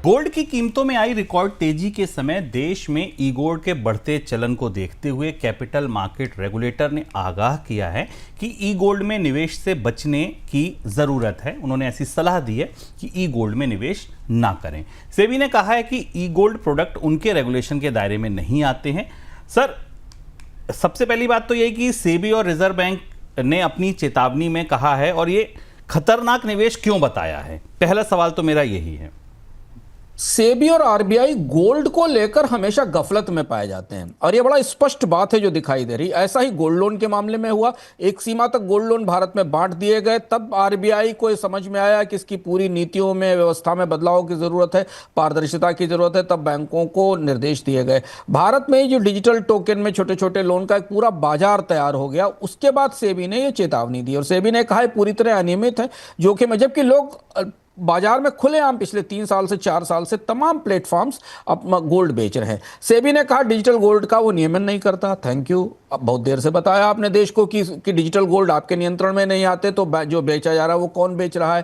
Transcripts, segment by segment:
Gold की कीमतों में आई रिकॉर्ड तेजी के समय देश में ई गोल्ड के बढ़ते चलन को देखते हुए कैपिटल मार्केट रेगुलेटर ने आगाह किया है कि ई गोल्ड में निवेश से बचने की जरूरत है। उन्होंने ऐसी सलाह दी है कि ई गोल्ड में निवेश ना करें। सेबी ने कहा है कि ई गोल्ड प्रोडक्ट उनके रेगुलेशन के दायरे में नहीं आते हैं। सर, सबसे पहली बात तो यह कि सेबी और रिजर्व बैंक ने अपनी चेतावनी में कहा है और ये खतरनाक निवेश क्यों बताया है? पहला सवाल तो मेरा यही है। सेबी और आरबीआई गोल्ड को लेकर हमेशा गफलत में पाए जाते हैं और यह बड़ा स्पष्ट बात है जो दिखाई दे रही। ऐसा ही गोल्ड लोन के मामले में हुआ। एक सीमा तक गोल्ड लोन भारत में बांट दिए गए, तब आरबीआई को यह समझ में आया कि इसकी पूरी नीतियों में, व्यवस्था में बदलाव की जरूरत है, पारदर्शिता की जरूरत है। तब बैंकों को निर्देश दिए गए। भारत में जो डिजिटल टोकन में छोटे छोटे लोन का एक पूरा बाजार तैयार हो गया। उसके बाद सेबी ने यह चेतावनी दी और सेबी ने कहा पूरी तरह अनियमित है, जोखिम है। जबकि लोग बाजार में खुलेआम पिछले 3 साल से 4 साल से तमाम प्लेटफॉर्म्स अपना गोल्ड बेच रहे हैं। सेबी ने कहा डिजिटल गोल्ड का वो नियमन नहीं करता। थैंक यू, अब बहुत देर से बताया आपने देश को कि डिजिटल गोल्ड आपके नियंत्रण में नहीं आते, तो जो बेचा जा रहा है वो कौन बेच रहा है।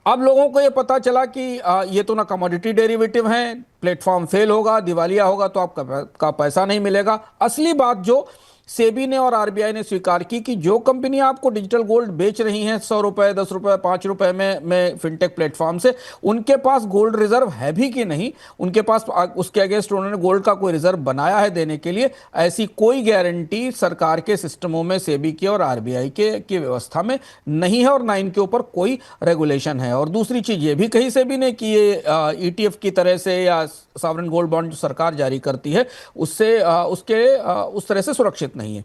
अब लोगों को ये पता चला कि ये तो ना कमोडिटी डेरिवेटिव है, प्लेटफॉर्म फेल होगा, दिवालिया होगा तो आपका पैसा नहीं मिलेगा। असली बात जो सेबी ने और आरबीआई ने स्वीकार की कि जो कंपनी आपको डिजिटल गोल्ड बेच रही हैं 100 रुपए, 10 रुपए, 5 रुपए में फिनटेक प्लेटफॉर्म से, उनके पास गोल्ड रिजर्व है भी कि नहीं, उनके पास उसके अगेंस्ट उन्होंने गोल्ड का कोई रिजर्व बनाया है देने के लिए, ऐसी कोई गारंटी सरकार के सिस्टमों में सेबी के और आरबीआई की व्यवस्था में नहीं है और ना इनके ऊपर कोई रेगुलेशन है। और दूसरी चीज ये भी कही सेबी ने कि ये ईटीएफ की तरह से या सॉवरेन गोल्ड बॉन्ड जो सरकार जारी करती है उससे उस तरह से सुरक्षित नहीं है।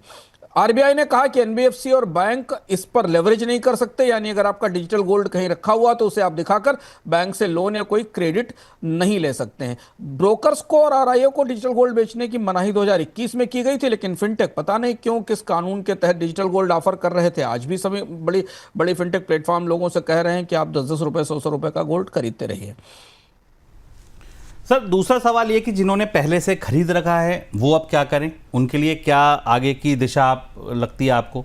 आरबीआई ने कहा कि एनबीएफसी और बैंक इस पर लेवरेज नहीं कर सकते, यानी अगर आपका डिजिटल गोल्ड कहीं रखा हुआ तो उसे आप दिखाकर बैंक से लोन या कोई क्रेडिट नहीं ले सकते हैं। ब्रोकर्स को और आरआईओ को डिजिटल गोल्ड बेचने की मनाही 2021 में की गई थी, लेकिन फिनटेक पता नहीं क्यों किस कानून के तहत डिजिटल गोल्ड ऑफर कर रहे थे। आज भी सभी बड़ी फिनटेक प्लेटफॉर्म लोगों से कह रहे हैं कि आप 10-10 रुपए, 100-100 रुपए का गोल्ड खरीदते रहिए। सर, दूसरा सवाल ये कि जिन्होंने पहले से खरीद रखा है वो अब क्या करें? उनके लिए क्या आगे की दिशा लगती है आपको?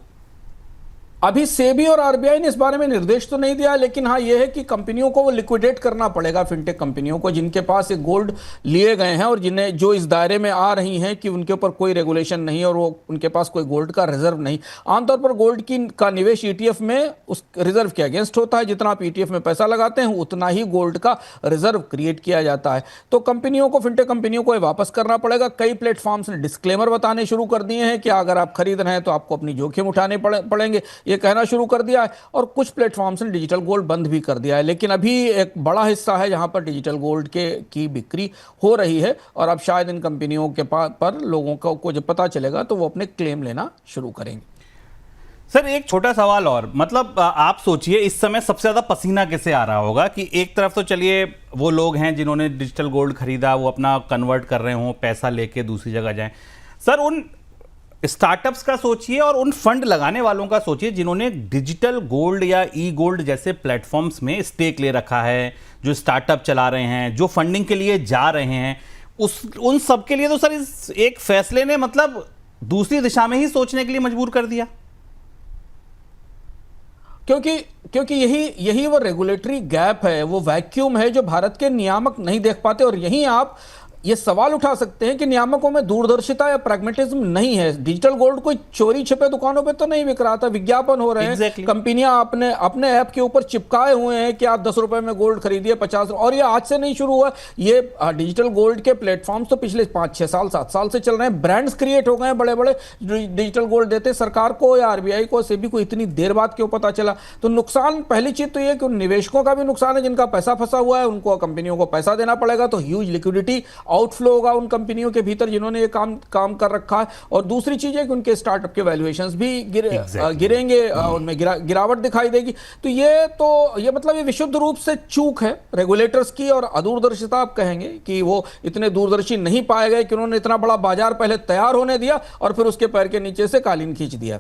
अभी सेबी और आरबीआई ने इस बारे में निर्देश तो नहीं दिया, लेकिन हाँ यह है कि कंपनियों को वो लिक्विडेट करना पड़ेगा, फिनटेक कंपनियों को जिनके पास ये गोल्ड लिए गए हैं और जिन्हें जो इस दायरे में आ रही हैं कि उनके ऊपर कोई रेगुलेशन नहीं और वो उनके पास कोई गोल्ड का रिजर्व नहीं। आमतौर पर गोल्ड का निवेश ईटीएफ में उस रिजर्व के अगेंस्ट होता है। जितना आप ईटीएफ में पैसा लगाते हैं उतना ही गोल्ड का रिजर्व क्रिएट किया जाता है। तो कंपनियों को, फिनटेक कंपनियों को वापस करना पड़ेगा। कई प्लेटफॉर्म्स ने डिस्क्लेमर बताने शुरू कर दिए हैं कि अगर आप खरीद रहे हैं तो आपको अपनी जोखिम उठाने पड़ेंगे, ये कहना शुरू कर दिया है। और कुछ प्लेटफॉर्म्स ने डिजिटल गोल्ड बंद भी कर दिया है। लेकिन अभी एक बड़ा हिस्सा है जहां पर डिजिटल गोल्ड की बिक्री हो रही है और अब शायद इन कंपनियों के पर लोगों को जब पता चलेगा तो वो अपने क्लेम लेना शुरू करेंगे। सर, एक छोटा सवाल और, मतलब आप सोचिए इस समय सबसे ज्यादा पसीना किसे आ रहा होगा कि एक तरफ तो चलिए वो लोग हैं जिन्होंने डिजिटल गोल्ड खरीदा, वो अपना कन्वर्ट कर रहे हो, पैसा लेके दूसरी जगह जाएं। सर, उन स्टार्टअप्स का सोचिए और उन फंड लगाने वालों का सोचिए जिन्होंने डिजिटल गोल्ड या ई गोल्ड जैसे प्लेटफॉर्म्स में स्टेक ले रखा है, जो स्टार्टअप चला रहे हैं, जो फंडिंग के लिए जा रहे हैं। उन सब के लिए तो सर इस एक फैसले ने मतलब दूसरी दिशा में ही सोचने के लिए मजबूर कर दिया। क्योंकि यही वो रेगुलेटरी गैप है, वो वैक्यूम है जो भारत के नियामक नहीं देख पाते। और यहीं आप ये सवाल उठा सकते हैं कि नियामकों में दूरदर्शिता या प्रैग्मेटिज्म नहीं है। डिजिटल गोल्ड कोई चोरी छिपे दुकानों पे तो नहीं बिक रहा था, विज्ञापन हो रहे हैं। Exactly. कंपनियां अपने ऐप के ऊपर चिपकाए हुए हैं कि आप 10 रुपए में गोल्ड खरीदिए, 50 रुपए। और ये आज से नहीं शुरू हुआ, ये डिजिटल गोल्ड के प्लेटफॉर्म्स तो पिछले 5-6 साल 7 साल से चल रहे हैं। ब्रांड्स क्रिएट हो गए हैं बड़े बड़े डिजिटल गोल्ड देते। सरकार को या आरबीआई को, सेबी को इतनी देर बाद क्यों पता चला? तो नुकसान, पहली चीज तो ये कि उन निवेशकों का भी नुकसान है जिनका पैसा फंसा हुआ है, उनको कंपनियों को पैसा देना पड़ेगा, तो ह्यूज लिक्विडिटी आउटफ्लो होगा उन कंपनियों के भीतर जिन्होंने ये काम कर रखा है। और दूसरी चीज है कि उनके स्टार्टअप के वैल्यूएशंस भी गिरेंगे, उनमें गिरावट दिखाई देगी। तो ये मतलब ये विशुद्ध रूप से चूक है रेगुलेटर्स की और अदूरदर्शिता। आप कहेंगे कि वो इतने दूरदर्शी नहीं पाए गए कि उन्होंने इतना बड़ा बाजार पहले तैयार होने दिया और फिर उसके पैर के नीचे से कालीन खींच दिया।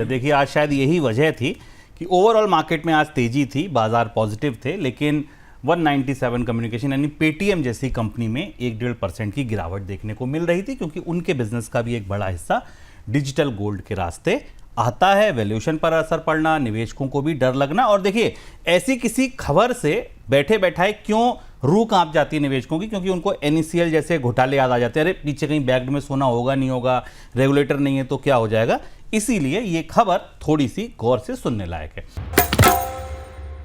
देखिए, आज शायद यही वजह थी कि ओवरऑल मार्केट में आज तेजी थी, बाजार पॉजिटिव थे, लेकिन 197 कम्युनिकेशन यानी पेटीएम जैसी कंपनी में 1-1.5% की गिरावट देखने को मिल रही थी, क्योंकि उनके बिजनेस का भी एक बड़ा हिस्सा डिजिटल गोल्ड के रास्ते आता है। वैल्यूएशन पर असर पड़ना, निवेशकों को भी डर लगना। और देखिए, ऐसी किसी खबर से बैठे बैठाए क्यों रूह कांप जाती है निवेशकों की, क्योंकि उनको NECL जैसे घोटाले याद आ जाते हैं। अरे पीछे कहीं बैग्ड में सोना होगा नहीं होगा, रेगुलेटर नहीं है तो क्या हो जाएगा। इसीलिए ये खबर थोड़ी सी गौर से सुनने लायक है।